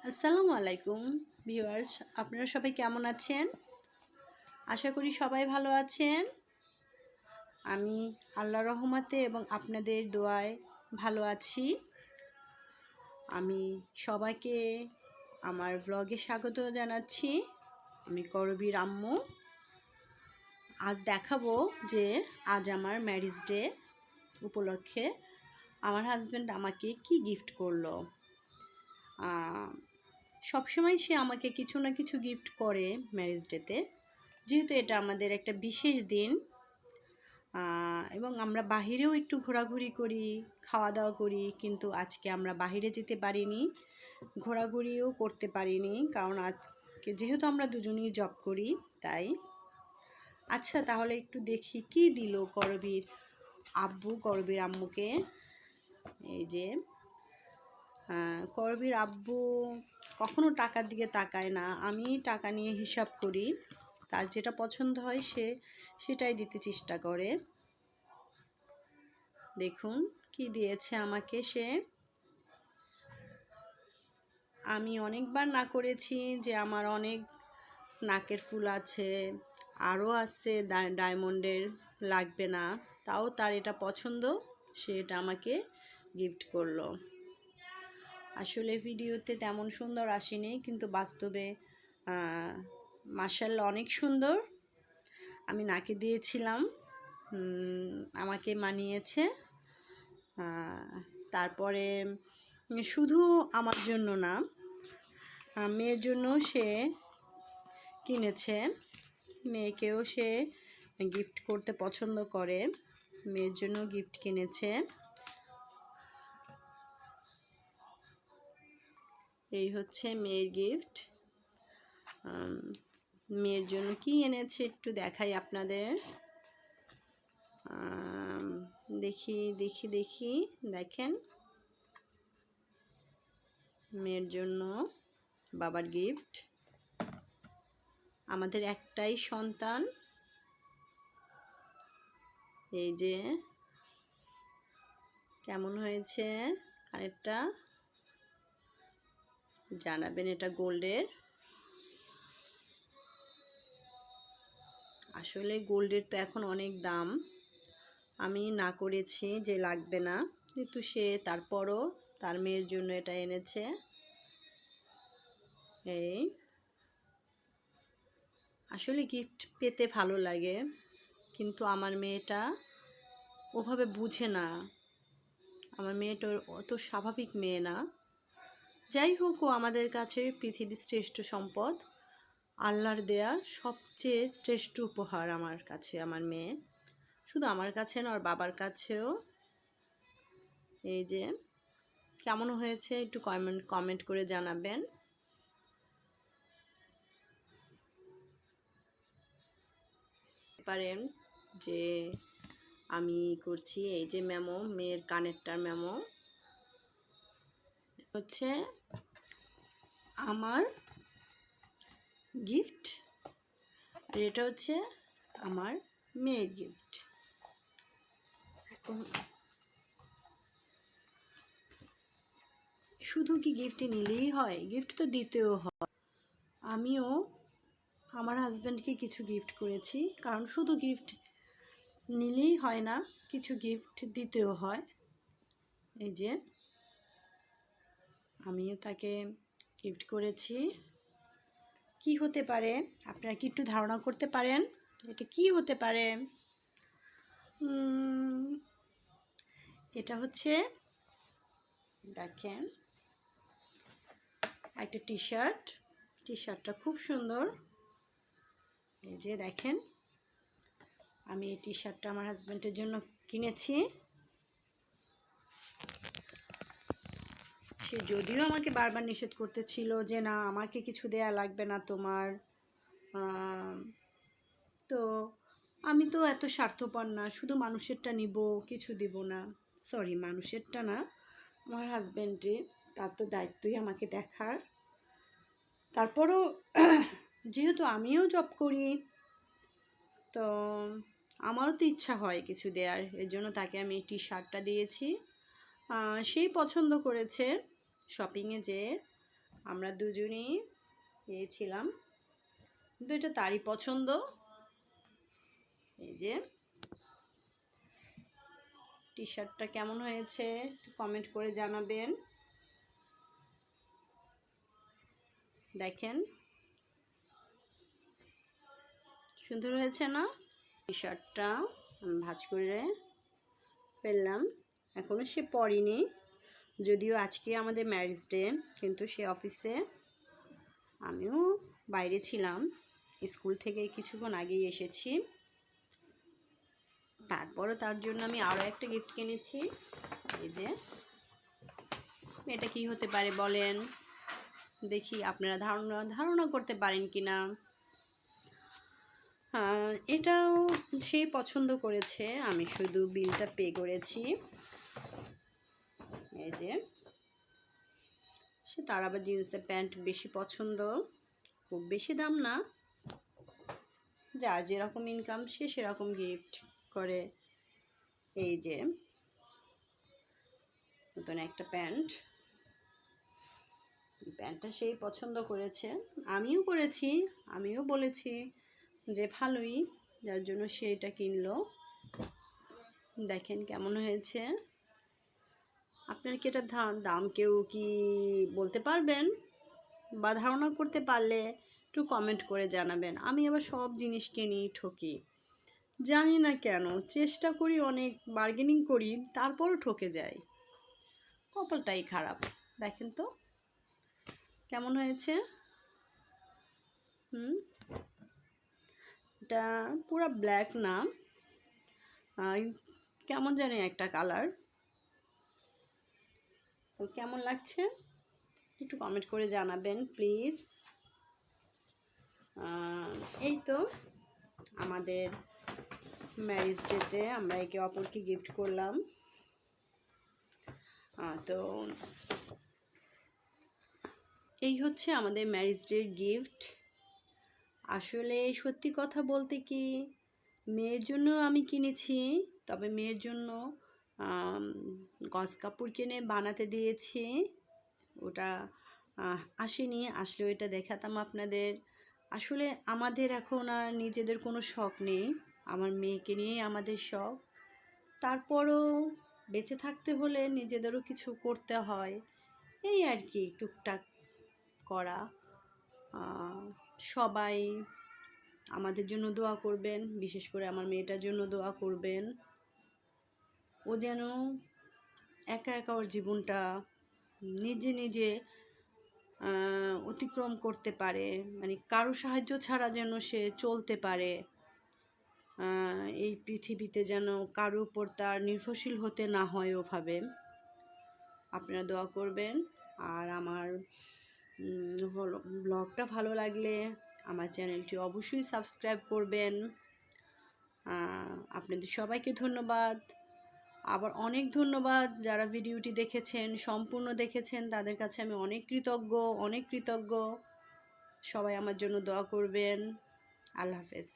আসসালামু আলাইকুম ভিউয়ার্স, আপনারা সবাই কেমন আছেন? আশা করি সবাই ভালো আছেন। আমি আল্লাহর রহমতে এবং আপনাদের দোয়ায় ভালো আছি। আমি সবাইকে আমার ব্লগে স্বাগত জানাচ্ছি। আমি করবীর আম্মু। আজ দেখাবো যে আজ আমার ম্যারেজ ডে উপলক্ষে আমার হাজব্যান্ড আমাকে কি গিফট করলো। সবসময় সে আমাকে কিছু না কিছু গিফট করে ম্যারেজ ডেতে, যেহেতু এটা আমাদের একটা বিশেষ দিন এবং আমরা বাহিরেও একটু ঘোরাঘুরি করি, খাওয়া দাওয়া করি, কিন্তু আজকে আমরা বাহিরে যেতে পারিনি, ঘোরাঘুরিও করতে পারিনি, কারণ আজকে যেহেতু আমরা দুজনেই জব করি তাই। আচ্ছা, তাহলে একটু দেখি কি দিল করবীর আম্মুকে। এই যে করবীর আব্বু কখনো টাকার দিকে তাকায় না, আমি টাকা নিয়ে হিসাব করি, তার যেটা পছন্দ হয় সেটাই দিতে চেষ্টা করে। দেখুন কি দিয়েছে আমাকে সে। আমি অনেকবার না করেছি যে আমার অনেক নাকের ফুল আছে, আরও আছে ডায়মন্ডের, লাগবে না, তাও তার এটা পছন্দ, সে এটা আমাকে গিফট করলো। আসলে ভিডিওতে তেমন সুন্দর আসেনি, কিন্তু বাস্তবে মাশাআল্লাহ অনেক সুন্দর। আমি নাকে দিয়েছিলাম, আমাকে মানিয়েছে। তারপরে শুধু আমার জন্য না, মেয়ের জন্য সে কিনেছে। মেয়েকেও সে গিফট করতে পছন্দ করে, মেয়ের জন্য গিফট কিনেছে। এই হচ্ছে মেয়ের গিফট। মেয়ের জন্য কি এনেছে একটু দেখাই আপনাদের। দেখি দেখেন, মেয়ের জন্য বাবার গিফট। আমাদের একটাই সন্তান। এই যে কেমন হয়েছে কানেরটা জানাবেন। এটা গোল্ডের। আসলে গোল্ডের তো এখন অনেক দাম। আমি না করেছি যে লাগবে না, কিন্তু সে তারপরও তার মেয়ের জন্য এটা এনেছে। এই আসলে গিফট পেতে ভালো লাগে, কিন্তু আমার মেয়েটা ওভাবে বুঝে না। আমার মেয়েটা অত স্বাভাবিক মেয়ে না। যাই হোক, ও আমাদের কাছে পৃথিবীর শ্রেষ্ঠ সম্পদ, আল্লাহর দেয়া সবচেয়ে শ্রেষ্ঠ উপহার আমার কাছে আমার মেয়ে। শুধু আমার কাছে না, ওর বাবার কাছেও। এই যে কেমন হয়েছে একটু কমেন্ট করে জানাবেন। পারেন যে আমি করছি। এই যে মেমো, মেয়ের কানেরটার মেমো হচ্ছে আমার গিফট, আর এটা হচ্ছে আমার মেয়ের গিফট। এখন শুধু কি গিফট নিলেই হয়? গিফট তো দিতেও হয়। আমিও আমার হাজব্যান্ডকে কিছু গিফট করেছি, কারণ শুধু গিফট নিলেই হয় না, কিছু গিফট দিতেও হয়। এই যে আমিও তাকে গিফট করেছি। কি হতে পারে আপনারা কি একটু ধারণা করতে পারেন এটা কি হতে পারে? এটা হচ্ছে, দেখেন, একটা টি শার্টটা খুব সুন্দর। এই যে দেখেন, আমি এই টি শার্টটা আমার হাজব্যান্ডের জন্য কিনেছি। সে যদিও আমাকে বারবার নিষেধ করতেছিল যে না, আমাকে কিছু দেয়া লাগবে না তোমার, তো আমি তো এত স্বার্থপর না, শুধু মানুষেরটা নিব, কিছু দিব না। সরি, মানুষেরটা না, আমার হাজব্যান্ডে, তার তো দায়িত্বই আমাকে দেখার। তারপরও যেহেতু আমিও জব করি, তো আমারও তো ইচ্ছা হয় কিছু দেওয়ার, এর জন্য তাকে আমি টি শার্টটা দিয়েছি। সেই পছন্দ করেছে শপিংয়ে যেয়ে। আমরা দুজনেই পেয়েছিলাম, কিন্তু এটা তারই পছন্দ। এই যে টি শার্টটা কেমন হয়েছে কমেন্ট করে জানাবেন। দেখেন সুন্দর হয়েছে না? টি শার্টটা আমি ভাঁজ করে ফেললাম, এখনো সে পরেনি, যদিও আজকে আমাদের ম্যারেজ ডে, কিন্তু সে অফিসে, আমিও বাইরে ছিলাম, স্কুল থেকে কিছুক্ষণ আগেই এসেছি। তারপরও তার জন্য আমি আরও একটা গিফট কিনেছি। এই যে এটা কি হতে পারে বলেন দেখি, আপনারা ধারণা করতে পারেন কি না। এটাও সে পছন্দ করেছে, আমি শুধু বিলটা পে করেছি। এই যে সে, তার আবার জিন্সের প্যান্ট বেশি পছন্দ, খুব বেশি দাম না, যার যেরকম ইনকাম সে সেরকম গিফট করে। এই যে নতুন একটা প্যান্টটা সেই পছন্দ করেছে, আমিও করেছি, আমিও বলেছি যে ভালোই, যার জন্য সে এটা কিনলো। দেখেন কেমন হয়েছে। আপনার কি এটার দাম কেউ কি বলতে পারবেন, বা ধারণা করতে পারলে একটু কমেন্ট করে জানাবেন। আমি আবার সব জিনিস কিনি ঠকি, জানি না কেন, চেষ্টা করি অনেক, বার্গেনিং করি, তারপরও ঠকে যাই, কপালটাই খারাপ। দেখেন তো কেমন হয়েছে। এটা পুরো ব্ল্যাক না, কেমন জানি একটা কালার, কেমন লাগছে একটু কমেন্ট করে জানাবেন প্লিজ। এই তো আমাদের ম্যারেজ ডেতে আমরা একে অপরকে গিফট করলাম। তো এই হচ্ছে আমাদের ম্যারেজ ডের গিফট। আসলে সত্যি কথা বলতে কি, মেয়ের জন্য আমি কিনেছি, তবে মেয়ের জন্য গজ কাপড় কিনে বানাতে দিয়েছি, ওটা আসেনি, আসলেও এটা দেখাতাম আপনাদের। আসলে আমাদের এখন আর নিজেদের কোনো শখ নেই, আমার মেয়েকে নিয়েই আমাদের শখ। তারপরও বেঁচে থাকতে হলে নিজেদেরও কিছু করতে হয়, এই আর কি, টুকটাক করা। সবাই আমাদের জন্য দোয়া করবেন, বিশেষ করে আমার মেয়েটার জন্য দোয়া করবেন, ও যেন একা একা ওর জীবনটা নিজে নিজে অতিক্রম করতে পারে, মানে কারো সাহায্য ছাড়া যেন সে চলতে পারে, এই পৃথিবীতে যেন কারো উপর তার নির্ভরশীল হতে না হয় ওভাবে। আপনারা দোয়া করবেন। আর আমার ব্লগটা ভালো লাগলে আমার চ্যানেলটি অবশ্যই সাবস্ক্রাইব করবেন। আপনাদের সবাইকে ধন্যবাদ, আবার অনেক ধন্যবাদ যারা ভিডিওটি দেখেছেন, সম্পূর্ণ দেখেছেন, তাদের কাছে আমি অনেক কৃতজ্ঞ। সবাই আমার জন্য দোয়া করবেন। আল্লাহ হাফেজ।